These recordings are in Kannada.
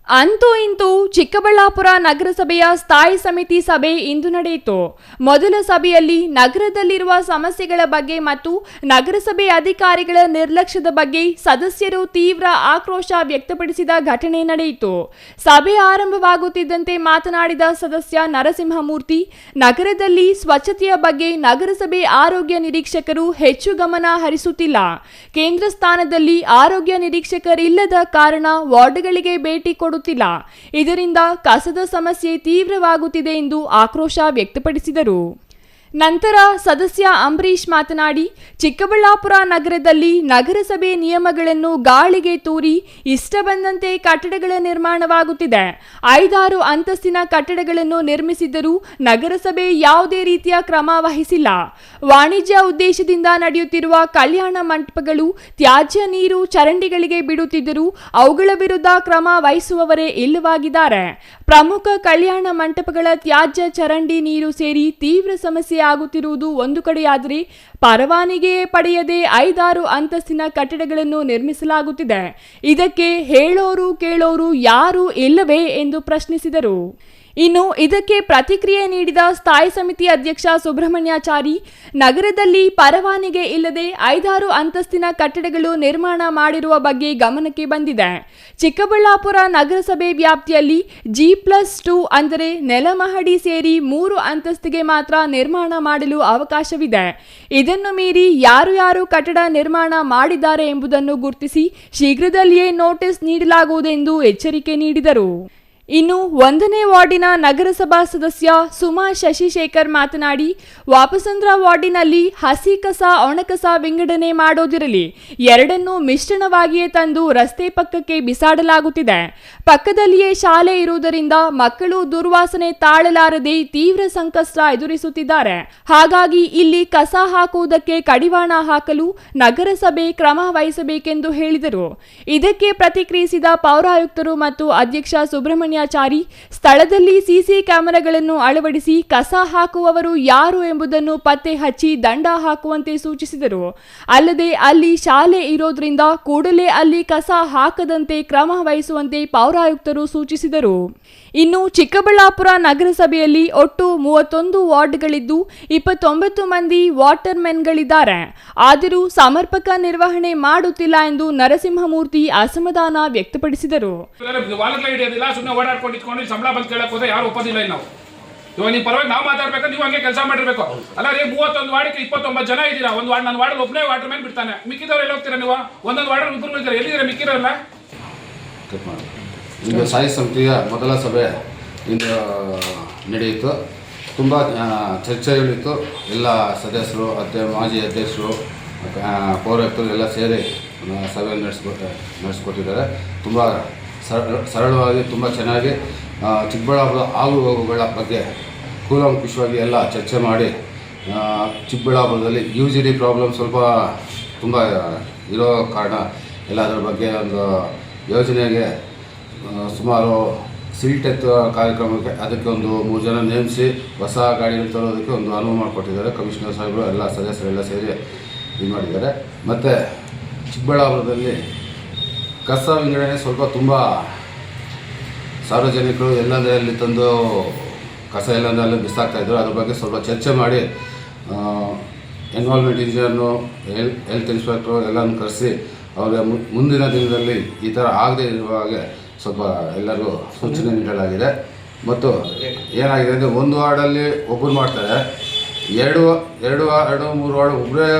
ಅಂತೂ ಇಂತೂ ಚಿಕ್ಕಬಳ್ಳಾಪುರ ನಗರಸಭೆಯ ಸ್ಥಾಯಿ ಸಮಿತಿ ಸಭೆ ಇಂದು ನಡೆಯಿತು. ಮೊದಲ ಸಭೆಯಲ್ಲಿ ನಗರದಲ್ಲಿರುವ ಸಮಸ್ಯೆಗಳ ಬಗ್ಗೆ ಮತ್ತು ನಗರಸಭೆ ಅಧಿಕಾರಿಗಳ ನಿರ್ಲಕ್ಷ್ಯದ ಬಗ್ಗೆ ಸದಸ್ಯರು ತೀವ್ರ ಆಕ್ರೋಶ ವ್ಯಕ್ತಪಡಿಸಿದ ಘಟನೆ ನಡೆಯಿತು. ಸಭೆ ಆರಂಭವಾಗುತ್ತಿದ್ದಂತೆ ಮಾತನಾಡಿದ ಸದಸ್ಯ ನರಸಿಂಹಮೂರ್ತಿ, ನಗರದಲ್ಲಿ ಸ್ವಚ್ಛತೆಯ ಬಗ್ಗೆ ನಗರಸಭೆ ಆರೋಗ್ಯ ನಿರೀಕ್ಷಕರು ಹೆಚ್ಚು ಗಮನ ಹರಿಸುತ್ತಿಲ್ಲ. ಕೇಂದ್ರ ಸ್ಥಾನದಲ್ಲಿ ಆರೋಗ್ಯ ನಿರೀಕ್ಷಕರಿಲ್ಲದ ಕಾರಣ ವಾರ್ಡ್ಗಳಿಗೆ ಭೇಟಿ ಕೊಡುತ್ತಿಲ್ಲ. ಇದರಿಂದ ಕಸದ ಸಮಸ್ಯೆ ತೀವ್ರವಾಗುತ್ತಿದೆ ಎಂದು ಆಕ್ರೋಶ ವ್ಯಕ್ತಪಡಿಸಿದರು. ನಂತರ ಸದಸ್ಯ ಅಂಬರೀಶ್ ಮಾತನಾಡಿ, ಚಿಕ್ಕಬಳ್ಳಾಪುರ ನಗರದಲ್ಲಿ ನಗರಸಭೆ ನಿಯಮಗಳನ್ನು ಗಾಳಿಗೆ ತೂರಿ ಇಷ್ಟ ಬಂದಂತೆ ಕಟ್ಟಡಗಳ ನಿರ್ಮಾಣವಾಗುತ್ತಿದೆ. 5-6 ಅಂತಸ್ತಿನ ಕಟ್ಟಡಗಳನ್ನು ನಿರ್ಮಿಸಿದ್ದರೂ ನಗರಸಭೆ ಯಾವುದೇ ರೀತಿಯ ಕ್ರಮ ವಹಿಸಿಲ್ಲ. ವಾಣಿಜ್ಯ ಉದ್ದೇಶದಿಂದ ನಡೆಯುತ್ತಿರುವ ಕಲ್ಯಾಣ ಮಂಟಪಗಳು ತ್ಯಾಜ್ಯ ನೀರು ಚರಂಡಿಗಳಿಗೆ ಬಿಡುತ್ತಿದ್ದರೂ ಅವುಗಳ ವಿರುದ್ಧ ಕ್ರಮ ವಹಿಸುವವರೇ ಇಲ್ಲವಾಗಿದ್ದಾರೆ. ಪ್ರಮುಖ ಕಲ್ಯಾಣ ಮಂಟಪಗಳ ತ್ಯಾಜ್ಯ ಚರಂಡಿ ನೀರು ಸೇರಿ ತೀವ್ರ ಸಮಸ್ಯೆ ಆಗುತ್ತಿರುವುದು ಒಂದು ಕಡೆಯಾದರೆ, ಪರವಾನಗಿ ಪಡೆಯದೆ 5-6 ಅಂತಸ್ತಿನ ಕಟ್ಟಡಗಳನ್ನು ನಿರ್ಮಿಸಲಾಗುತ್ತಿದೆ. ಇದಕ್ಕೆ ಹೇಳೋರು ಕೇಳೋರು ಯಾರೂ ಇಲ್ಲವೇ ಎಂದು ಪ್ರಶ್ನಿಸಿದರು. ಇನ್ನು ಇದಕ್ಕೆ ಪ್ರತಿಕ್ರಿಯೆ ನೀಡಿದ ಸ್ಥಾಯಿ ಸಮಿತಿ ಅಧ್ಯಕ್ಷ ಸುಬ್ರಹ್ಮಣ್ಯಾಚಾರಿ, ನಗರದಲ್ಲಿ ಪರವಾನಗಿ ಇಲ್ಲದೆ 5-6 ಅಂತಸ್ತಿನ ಕಟ್ಟಡಗಳು ನಿರ್ಮಾಣ ಮಾಡಿರುವ ಬಗ್ಗೆ ಗಮನಕ್ಕೆ ಬಂದಿದೆ. ಚಿಕ್ಕಬಳ್ಳಾಪುರ ನಗರಸಭೆ ವ್ಯಾಪ್ತಿಯಲ್ಲಿ G+2 ಅಂದರೆ ನೆಲಮಹಡಿ ಸೇರಿ 3 ಅಂತಸ್ತಿಗೆ ಮಾತ್ರ ನಿರ್ಮಾಣ ಮಾಡಲು ಅವಕಾಶವಿದೆ. ಇದನ್ನು ಮೀರಿ ಯಾರು ಕಟ್ಟಡ ನಿರ್ಮಾಣ ಮಾಡಿದ್ದಾರೆ ಎಂಬುದನ್ನು ಗುರುತಿಸಿ ಶೀಘ್ರದಲ್ಲಿಯೇ ನೋಟಿಸ್ ನೀಡಲಾಗುವುದೆಂದು ಎಚ್ಚರಿಕೆ ನೀಡಿದರು. ಇನ್ನು 1ನೇ ವಾರ್ಡಿನ ನಗರಸಭಾ ಸದಸ್ಯ ಸುಮಾ ಶಶಿಶೇಖರ್ ಮಾತನಾಡಿ, ವಾಪಸಂದ್ರ ವಾರ್ಡಿನಲ್ಲಿ ಹಸಿ ಕಸ ಒಣಕಸ ವಿಂಗಡಣೆ ಮಾಡೋದಿರಲಿ, ಎರಡನ್ನೂ ಮಿಶ್ರಣವಾಗಿಯೇ ತಂದು ರಸ್ತೆ ಪಕ್ಕಕ್ಕೆ ಬಿಸಾಡಲಾಗುತ್ತಿದೆ. ಪಕ್ಕದಲ್ಲಿಯೇ ಶಾಲೆ ಇರುವುದರಿಂದ ಮಕ್ಕಳು ದುರ್ವಾಸನೆ ತಾಳಲಾರದೆ ತೀವ್ರ ಸಂಕಷ್ಟ ಎದುರಿಸುತ್ತಿದ್ದಾರೆ. ಹಾಗಾಗಿ ಇಲ್ಲಿ ಕಸ ಹಾಕುವುದಕ್ಕೆ ಕಡಿವಾಣ ಹಾಕಲು ನಗರಸಭೆ ಕ್ರಮ ವಹಿಸಬೇಕೆಂದು ಹೇಳಿದರು. ಇದಕ್ಕೆ ಪ್ರತಿಕ್ರಿಯಿಸಿದ ಪೌರಾಯುಕ್ತರು ಮತ್ತು ಅಧ್ಯಕ್ಷ ಸುಬ್ರಹ್ಮಣ್ಯ ಚಾರಿ, ಸ್ಥಳದಲ್ಲಿ ಸಿಸಿ ಕ್ಯಾಮೆರಾಗಳನ್ನು ಅಳವಡಿಸಿ ಕಸ ಹಾಕುವವರು ಯಾರು ಎಂಬುದನ್ನು ಪತ್ತೆ ಹಚ್ಚಿ ದಂಡ ಹಾಕುವಂತೆ ಸೂಚಿಸಿದರು. ಅಲ್ಲದೆ ಅಲ್ಲಿ ಶಾಲೆ ಇರೋದ್ರಿಂದ ಕೂಡಲೇ ಅಲ್ಲಿ ಕಸ ಹಾಕದಂತೆ ಕ್ರಮ ವಹಿಸುವಂತೆ ಪೌರಾಯುಕ್ತರು ಸೂಚಿಸಿದರು. ಇನ್ನು ಚಿಕ್ಕಬಳ್ಳಾಪುರ ನಗರಸಭೆಯಲ್ಲಿ ಒಟ್ಟು 31 ವಾರ್ಡ್ಗಳಿದ್ದು 29 ಮಂದಿ ವಾಟರ್ ಮೆನ್ಗಳಿದ್ದಾರೆ. ಆದರೂ ಸಮರ್ಪಕ ನಿರ್ವಹಣೆ ಮಾಡುತ್ತಿಲ್ಲ ಎಂದು ನರಸಿಂಹಮೂರ್ತಿ ಅಸಮಾಧಾನ ವ್ಯಕ್ತಪಡಿಸಿದರು. ಸಂಬಳ ಬಂದು ಕೇಳಕ್ ಹೋದ್ರೆ ಯಾರು ಒಪ್ಪೋದಿಲ್ಲ. ನಾವು ಇವಾಗ ನೀವು ಪರವಾಗಿ ನಾವು ಮಾತಾಡ್ಬೇಕು, ನೀವು ಹಂಗೆ ಕೆಲಸ ಮಾಡಿರ್ಬೇಕು. ಅಲ್ಲ ರೀ, 31 ವಾರ್ಡ್ಗೆ 29 ಜನ ಇದ್ದೀರಾ. ಒಂದು ವಾರ್ಡ್, ನನ್ನ ವಾರ್ಡ್ ಒಬ್ಬನೇ ವಾಟರ್ ಮ್ಯಾನ್ ಬಿಡ್ತಾನೆ, ಮಿಕ್ಕಿದವ್ರು ಎಲ್ಲ ಹೋಗ್ತೀರಾ ನೀವು? ಒಂದೊಂದು ವಾರ್ಡ್ ಇಬ್ಬರು ಇದ್ದಾರೆ, ಎಲ್ಲಿದ್ದೀರಾ ಮಿಕ್ಕಿರೋಲ್ಲ? ಇಂದು ಸ್ಥಾಯಿ ಸಮಿತಿಯ ಮೊದಲ ಸಭೆ ಇಂದು ನಡೆಯಿತು. ತುಂಬ ಚರ್ಚೆಗಳಿತ್ತು. ಎಲ್ಲ ಸದಸ್ಯರು, ಮಾಜಿ ಅಧ್ಯಕ್ಷರು, ಪೌರಾಯುಕ್ತರು ಎಲ್ಲ ಸೇರಿ ಸಭೆ ನಡೆಸ್ಕೊಟ್ಟಿದ್ದಾರೆ. ತುಂಬ ಸರಳವಾಗಿ, ತುಂಬ ಚೆನ್ನಾಗಿ ಚಿಕ್ಕಬಳ್ಳಾಪುರ ಆಗುಹೋಗುಗಳ ಬಗ್ಗೆ ಕೂಲಂಕುಷವಾಗಿ ಎಲ್ಲ ಚರ್ಚೆ ಮಾಡಿ, ಚಿಕ್ಕಬಳ್ಳಾಪುರದಲ್ಲಿ UGD ಪ್ರಾಬ್ಲಮ್ ಸ್ವಲ್ಪ ತುಂಬ ಇರೋ ಕಾರಣ ಎಲ್ಲ ಅದರ ಬಗ್ಗೆ ಒಂದು ಯೋಜನೆಗೆ ಸುಮಾರು ಸಿಲ್ಟೆತ್ ಕಾರ್ಯಕ್ರಮಕ್ಕೆ ಅದಕ್ಕೆ ಒಂದು 3 ಜನ ನೇಮಿಸಿ ಹೊಸ ಗಾಡಿಗಳು ತರೋದಕ್ಕೆ ಒಂದು ಅನುವು ಮಾಡಿಕೊಟ್ಟಿದ್ದಾರೆ. ಕಮಿಷನರ್ ಸಾಹೇಬರು ಎಲ್ಲ ಸದಸ್ಯರೆಲ್ಲ ಸೇರಿ ಇದು ಮಾಡಿದ್ದಾರೆ. ಮತ್ತು ಚಿಕ್ಕಬಳ್ಳಾಪುರದಲ್ಲಿ ಕಸ ವಿಂಗಡಣೆ ಸ್ವಲ್ಪ ತುಂಬ ಸಾರ್ವಜನಿಕರು ಎಲ್ಲಂದರೆ ಅಲ್ಲಿ ತಂದು ಕಸ ಎಲ್ಲಂದರೆ ಅಲ್ಲಿ ಬಿಸಾಕ್ತಾಯಿದ್ರು. ಅದ್ರ ಬಗ್ಗೆ ಸ್ವಲ್ಪ ಚರ್ಚೆ ಮಾಡಿ ಎನ್ವಾಲ್ಮೆಂಟ್ ಇಂಜಿನಿಯರ್ನು, ಹೆಲ್ತ್ ಇನ್ಸ್ಪೆಕ್ಟ್ರು ಎಲ್ಲನೂ ಕರೆಸಿ ಅವರಿಗೆ ಮುಂದಿನ ದಿನದಲ್ಲಿ ಈ ಥರ ಆಗದೆ ಇರುವ ಹಾಗೆ ಸ್ವಲ್ಪ ಎಲ್ಲರಿಗೂ ಸೂಚನೆ ನೀಡಲಾಗಿದೆ. ಮತ್ತು ಏನಾಗಿದೆ ಅಂದರೆ, ಒಂದು ವಾರ್ಡಲ್ಲಿ ಒಬ್ಬರು ಮಾಡ್ತಾರೆ, 2, 3 ವಾರ್ಡ್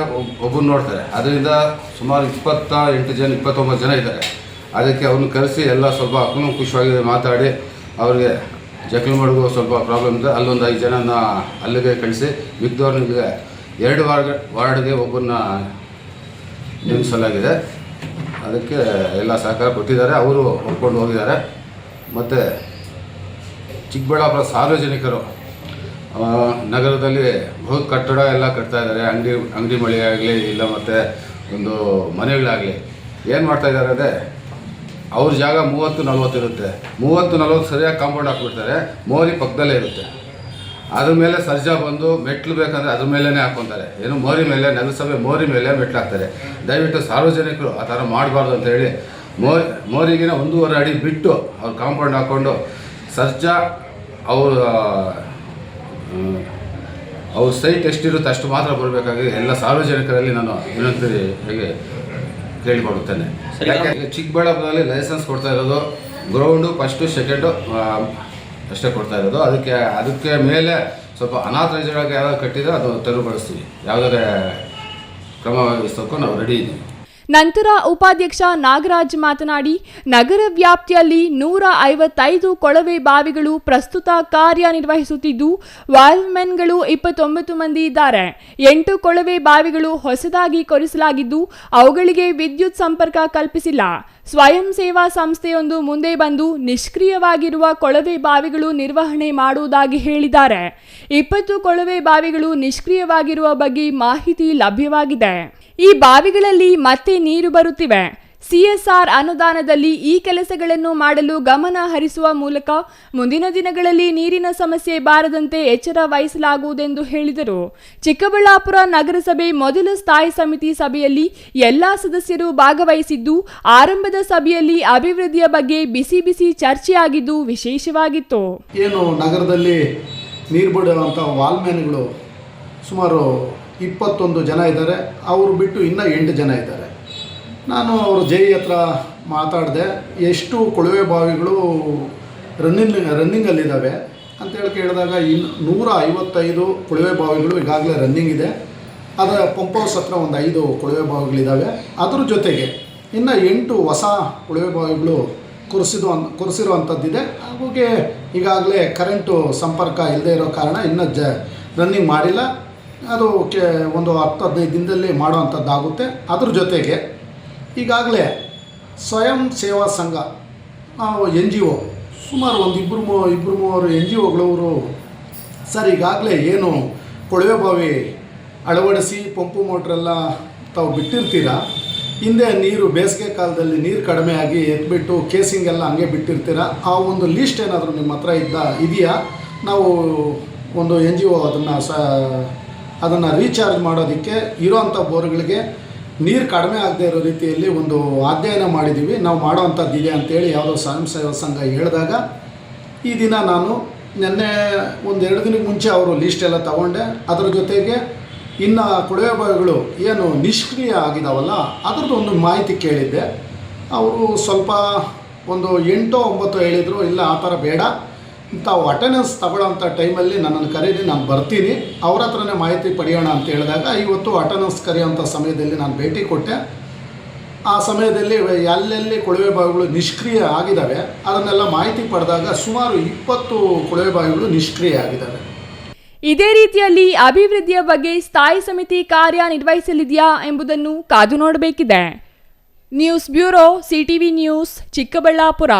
ಒಬ್ಬರು ನೋಡ್ತಾರೆ. ಅದರಿಂದ ಸುಮಾರು 28 ಜನ 29 ಜನ ಇದ್ದಾರೆ. ಅದಕ್ಕೆ ಅವ್ರನ್ನ ಕರೆಸಿ ಎಲ್ಲ ಸ್ವಲ್ಪ ಖುಷಿಯಾಗಿ ಮಾತಾಡಿ ಅವ್ರಿಗೆ ಜಕ್ಲಮಡುಗು ಸ್ವಲ್ಪ ಪ್ರಾಬ್ಲಮ್ ಇದೆ, ಅಲ್ಲೊಂದು 5 ಜನನ ಅಲ್ಲಿಗೆ ಕಳಿಸಿ ಮಿಕ್ದವ್ರಿಗೆ 2 ವಾರ್ಡ್ಗೆ ಒಬ್ಬರನ್ನ ನೇಮಿಸಲಾಗಿದೆ. ಅದಕ್ಕೆ ಎಲ್ಲ ಸಹಕಾರ ಕೊಟ್ಟಿದ್ದಾರೆ, ಅವರು ಒಪ್ಕೊಂಡು ಹೋಗಿದ್ದಾರೆ. ಮತ್ತು ಚಿಕ್ಕಬಳ್ಳಾಪುರ ಸಾರ್ವಜನಿಕರು ನಗರದಲ್ಲಿ ಬಹು ಕಟ್ಟಡ ಎಲ್ಲ ಕಟ್ತಾ ಇದ್ದಾರೆ. ಅಂಗಡಿ ಮಳಿ ಆಗಲಿ ಇಲ್ಲ ಮತ್ತು ಒಂದು ಮನೆಗಳಾಗಲಿ ಏನು ಮಾಡ್ತಾಯಿದ್ದಾರೆ ಅಂದರೆ, ಅವ್ರ ಜಾಗ 30-40 ಇರುತ್ತೆ. 30-40 ಸರಿಯಾಗಿ ಕಾಂಪೌಂಡ್ ಹಾಕ್ಬಿಡ್ತಾರೆ, ಮೋರಿ ಪಕ್ಕದಲ್ಲೇ ಇರುತ್ತೆ. ಅದ್ರ ಮೇಲೆ ಸರ್ಜಾ ಬಂದು ಮೆಟ್ಲು ಬೇಕಂದರೆ ಅದ್ರ ಮೇಲೇ ಹಾಕ್ಕೊತಾರೆ. ಏನು ಮೋರಿ ಮೇಲೆ, ನಗರಸಭೆ ಮೋರಿ ಮೇಲೆ ಮೆಟ್ಲು ಹಾಕ್ತಾರೆ. ದಯವಿಟ್ಟು ಸಾರ್ವಜನಿಕರು ಆ ಥರ ಮಾಡಬಾರ್ದು ಅಂತ ಹೇಳಿ ಮೋರಿಗಿನ 1.5 ಅಡಿ ಬಿಟ್ಟು ಅವ್ರು ಕಾಂಪೌಂಡ್ ಹಾಕ್ಕೊಂಡು ಸರ್ಜಾ ಅವ್ರ ಸೈಟ್ ಎಷ್ಟಿರುತ್ತೆ ಅಷ್ಟು ಮಾತ್ರ ಬರಬೇಕಾಗಿ ಎಲ್ಲ ಸಾರ್ವಜನಿಕರಲ್ಲಿ ನಾನು ವಿನಂತಿ ಹೇಗೆ ಕೇಳಿಕೊಳ್ಳುತ್ತೇನೆ. ಯಾಕೆ ಚಿಕ್ಕಬಳ್ಳಾಪುರದಲ್ಲಿ ಲೈಸೆನ್ಸ್ ಕೊಡ್ತಾ ಇರೋದು ಗ್ರೌಂಡು ಫಸ್ಟು ಸೆಕೆಂಡು ಅಷ್ಟೇ ಕೊಡ್ತಾ ಇರೋದು. ಅದಕ್ಕೆ ಮೇಲೆ ಸ್ವಲ್ಪ ಅನಾಥರೈಸ್ಡ್ಗೆ ಯಾವ್ದು ಕಟ್ಟಿದ್ರೆ ಅದು ತೆರವುಗೊಳಿಸ್ತೀವಿ. ಯಾವುದೇ ಕ್ರಮ ವಹಿಸೋಕ್ಕೂ ನಾವು ರೆಡಿ ಇದ್ದೀವಿ. ನಂತರ ಉಪಾಧ್ಯಕ್ಷ ನಾಗರಾಜ್ ಮಾತನಾಡಿ, ನಗರ ವ್ಯಾಪ್ತಿಯಲ್ಲಿ 155 ಕೊಳವೆ ಬಾವಿಗಳು ಪ್ರಸ್ತುತ ಕಾರ್ಯನಿರ್ವಹಿಸುತ್ತಿದ್ದು, ವಾಲ್ವ್ಮೆನ್ಗಳು 29 ಮಂದಿ ಇದ್ದಾರೆ. 8 ಕೊಳವೆ ಬಾವಿಗಳು ಹೊಸದಾಗಿ ಕೊರೆಸಲಾಗಿದ್ದು, ಅವುಗಳಿಗೆ ವಿದ್ಯುತ್ ಸಂಪರ್ಕ ಕಲ್ಪಿಸಿಲ್ಲ. ಸ್ವಯಂ ಸೇವಾ ಸಂಸ್ಥೆಯೊಂದು ಮುಂದೆ ಬಂದು ನಿಷ್ಕ್ರಿಯವಾಗಿರುವ ಕೊಳವೆ ಬಾವಿಗಳು ನಿರ್ವಹಣೆ ಮಾಡುವುದಾಗಿ ಹೇಳಿದ್ದಾರೆ. 20 ಕೊಳವೆ ಬಾವಿಗಳು ನಿಷ್ಕ್ರಿಯವಾಗಿರುವ ಬಗ್ಗೆ ಮಾಹಿತಿ ಲಭ್ಯವಾಗಿದೆ. ಈ ಬಾವಿಗಳಲ್ಲಿ ಮತ್ತೆ ನೀರು ಬರುತ್ತಿವೆ. ಸಿಎಸ್ಆರ್ ಅನುದಾನದಲ್ಲಿ ಈ ಕೆಲಸಗಳನ್ನು ಮಾಡಲು ಗಮನ ಹರಿಸುವ ಮೂಲಕ ಮುಂದಿನ ದಿನಗಳಲ್ಲಿ ನೀರಿನ ಸಮಸ್ಯೆ ಬಾರದಂತೆ ಎಚ್ಚರ ವಹಿಸಲಾಗುವುದೆಂದು ಹೇಳಿದರು. ಚಿಕ್ಕಬಳ್ಳಾಪುರ ನಗರಸಭೆ ಮೊದಲ ಸ್ಥಾಯಿ ಸಮಿತಿ ಸಭೆಯಲ್ಲಿ ಎಲ್ಲಾ ಸದಸ್ಯರು ಭಾಗವಹಿಸಿದ್ದು, ಆರಂಭದ ಸಭೆಯಲ್ಲಿ ಅಭಿವೃದ್ಧಿಯ ಬಗ್ಗೆ ಬಿಸಿ ಬಿಸಿ ಚರ್ಚೆಯಾಗಿದ್ದು ವಿಶೇಷವಾಗಿತ್ತು. ಏನು ನಗರದಲ್ಲಿ ನೀರು ಬಿಡುವಂಥ ವಾಲ್ಮ್ಯಾನ್ಗಳು ಸುಮಾರು 21 ಜನ ಇದ್ದಾರೆ. ಅವರು ಬಿಟ್ಟು ಇನ್ನೂ 8 ಜನ ಇದ್ದಾರೆ. ನಾನು ಅವರು ಜೈ ಹತ್ರ ಮಾತಾಡಿದೆ, ಎಷ್ಟು ಕೊಳವೆ ಬಾವಿಗಳು ರನ್ನಿಂಗಲ್ಲಿದ್ದಾವೆ ಅಂತೇಳಿ ಕೇಳಿದಾಗ 155 ಕೊಳವೆ ಬಾವಿಗಳು ಈಗಾಗಲೇ ರನ್ನಿಂಗ್ ಇದೆ. ಅದರ ಪಂಪ್ ಹೌಸ್ ಹತ್ರ ಒಂದು 5 ಕೊಳವೆ ಬಾವಿಗಳಿದ್ದಾವೆ. ಅದ್ರ ಜೊತೆಗೆ ಇನ್ನು 8 ಹೊಸ ಕೊಳವೆ ಬಾವಿಗಳು ಕೊರೆಸಿರುವಂಥದ್ದಿದೆ. ಹಾಗೆ ಈಗಾಗಲೇ ಕರೆಂಟು ಸಂಪರ್ಕ ಇಲ್ಲದೆ ಇರೋ ಕಾರಣ ಇನ್ನೂ ರನ್ನಿಂಗ್ ಮಾಡಿಲ್ಲ. ಅದು ಒಂದು 10-15 ದಿನದಲ್ಲಿ ಮಾಡುವಂಥದ್ದಾಗುತ್ತೆ. ಅದ್ರ ಜೊತೆಗೆ ಈಗಾಗಲೇ ಸ್ವಯಂ ಸೇವಾ ಸಂಘ ನಾವು NGO ಸುಮಾರು ಒಂದು ಇಬ್ಬರು ಮೂವರು NGOಗಳವರು ಸರ್ ಈಗಾಗಲೇ ಏನು ಕೊಳವೆ ಬಾವಿ ಅಳವಡಿಸಿ ಪಂಪು ಮೋಟ್ರೆಲ್ಲ ತಾವು ಬಿಟ್ಟಿರ್ತೀರ, ಹಿಂದೆ ನೀರು ಬೇಸಿಗೆ ಕಾಲದಲ್ಲಿ ನೀರು ಕಡಿಮೆ ಆಗಿ ಎತ್ಬಿಟ್ಟು ಕೇಸಿಂಗ್ ಎಲ್ಲ ಹಂಗೆ ಬಿಟ್ಟಿರ್ತೀರ, ಆ ಒಂದು ಲೀಸ್ಟ್ ಏನಾದರೂ ನಿಮ್ಮ ಹತ್ರ ಇದೆಯಾ? ನಾವು ಒಂದು NGO ಅದನ್ನು ರೀಚಾರ್ಜ್ ಮಾಡೋದಕ್ಕೆ ಇರೋವಂಥ ಬೋರ್ಗಳಿಗೆ ನೀರು ಕಡಿಮೆ ಆಗದೆ ಇರೋ ರೀತಿಯಲ್ಲಿ ಒಂದು ಅಧ್ಯಯನ ಮಾಡಿದ್ದೀವಿ, ನಾವು ಮಾಡೋವಂಥದ್ದಿದೆ ಅಂತೇಳಿ ಯಾವುದೋ ಸ್ವಯಂ ಸೇವಾ ಸಂಘ ಹೇಳಿದಾಗ ಈ ದಿನ ನಾನು ನಿನ್ನೆ 1-2 ದಿನಕ್ಕೆ ಮುಂಚೆ ಅವರು ಲೀಸ್ಟ್ ಎಲ್ಲ ತಗೊಂಡೆ. ಅದರ ಜೊತೆಗೆ ಇನ್ನು ಕೊಳವೆ ಬಾವಿಗಳು ಏನು ನಿಷ್ಕ್ರಿಯ ಆಗಿದಾವಲ್ಲ ಅದರದ್ದು ಒಂದು ಮಾಹಿತಿ ಕೇಳಿದ್ದೆ. ಅವರು ಸ್ವಲ್ಪ ಒಂದು 8-9 ಹೇಳಿದರು, ಇಲ್ಲ ಆ ಥರ ಬೇಡ, ತಾವು ಅಟೆಂಡೆನ್ಸ್ ತಗೊಳ್ಳೋಂಥ ಟೈಮಲ್ಲಿ ನನ್ನನ್ನು ಕರೀರಿ, ನಾನು ಬರ್ತೀನಿ, ಅವ್ರ ಹತ್ರನೇ ಮಾಹಿತಿ ಪಡೆಯೋಣ ಅಂತ ಹೇಳಿದಾಗ ಇವತ್ತು ಅಟೆಂಡೆನ್ಸ್ ಕರೆಯೋಂಥ ಸಮಯದಲ್ಲಿ ನಾನು ಭೇಟಿ ಕೊಟ್ಟೆ. ಆ ಸಮಯದಲ್ಲಿ ಎಲ್ಲೆಲ್ಲಿ ಕೊಳವೆ ಬಾವಿಗಳು ನಿಷ್ಕ್ರಿಯ ಆಗಿದ್ದಾವೆ ಅದನ್ನೆಲ್ಲ ಮಾಹಿತಿ ಪಡೆದಾಗ ಸುಮಾರು 20 ಕೊಳವೆ ಬಾವಿಗಳು ನಿಷ್ಕ್ರಿಯ ಆಗಿದ್ದಾವೆ. ಇದೇ ರೀತಿಯಲ್ಲಿ ಅಭಿವೃದ್ಧಿಯ ಬಗ್ಗೆ ಸ್ಥಾಯಿ ಸಮಿತಿ ಕಾರ್ಯನಿರ್ವಹಿಸಲಿದೆಯಾ ಎಂಬುದನ್ನು ಕಾದು ನೋಡಬೇಕಿದೆ. News bureau, CTV news, Chikkaballapur.